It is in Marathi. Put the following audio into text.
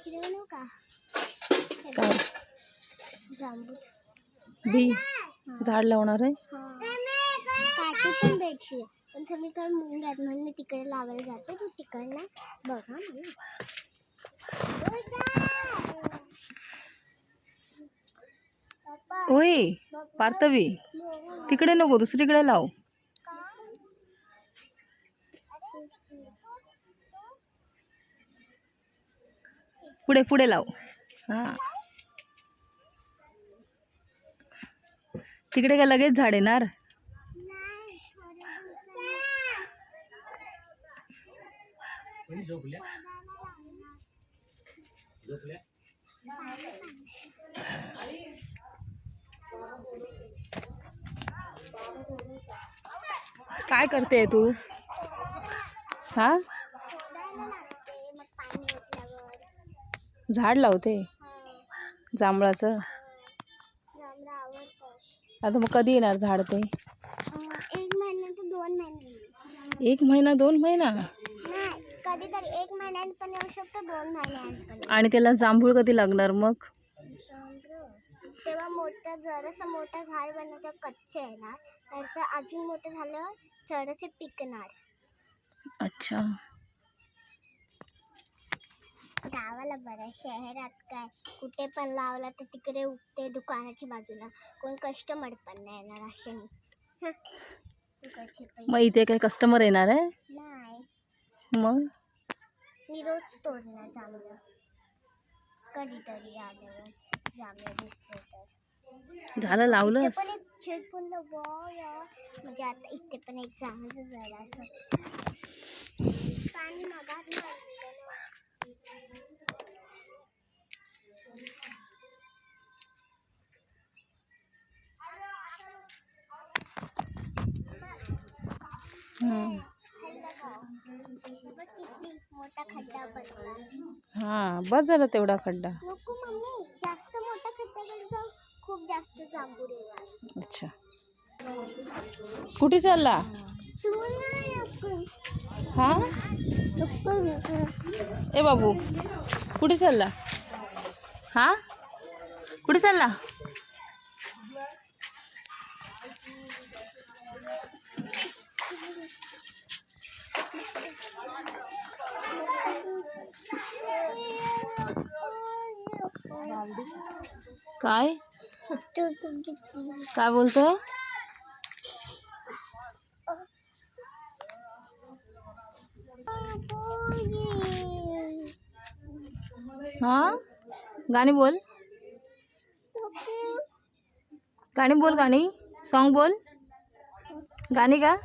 तिकडे बनवू का काय जांबूत बी झाड लावणार आहे. काठी पण भेटली पण सगळीकडे मुंग आहेत म्हणून मी तिकडे लावायला जाते. तू तिकडनं बघा मला. ओय पार्थवी, तिकडे नको दुसरीकडे लाव. पुढे पुढे लाव. हा तिकडे काय लगेच झाड येणार. काय करते तू? हा झाड लावते जांभळाचं. आता मग कधी येणार झाड ते? 1 महिना ते 2 महिने. 1 महिना 2 महिना? नाही, कधीतरी 1 महिन्यात पण येऊ शकतो, 2 महिन्यात. आणि त्याला जांभूळ कधी लागणार मग? तेव्हा मोठं जरासं मोठं झाड बनवतं कच्चे आहे ना, तर ते अजून मोठं झाल्यावर थोडेसे पिकणार. अच्छा. गावाला बरं, शहरात काय कुठे पण लावला तर तिकडे उगते दुकानाच्या बाजूला. कोण कस्टमर पण नाही येणार असे मग इथे काय कस्टमर येणार आहे? नाही, मग मी रोज तोडणार जांभळं. कधीतरी आल्यावर जांभळं दिसले तर. झालं लावलंस? पण एक छेद फुललं म्हणजे आता इथे पण एक चांगलं जरा असं पाणी मगात मोठा खड्डा बनला. हा बस झाला तेवढा खड्डा. नको मम्मी, जास्त मोठा खड्डा केला तर खूप जास्त जांभूळ येणार. अच्छा. कुठे चालला? हा ए बाबू कुठे चालला? हा कुठे चालला? काय काय बोलतोय? हा गाणी बोल. गाणी बोल, गाणी सॉन्ग बोल. गाणी का?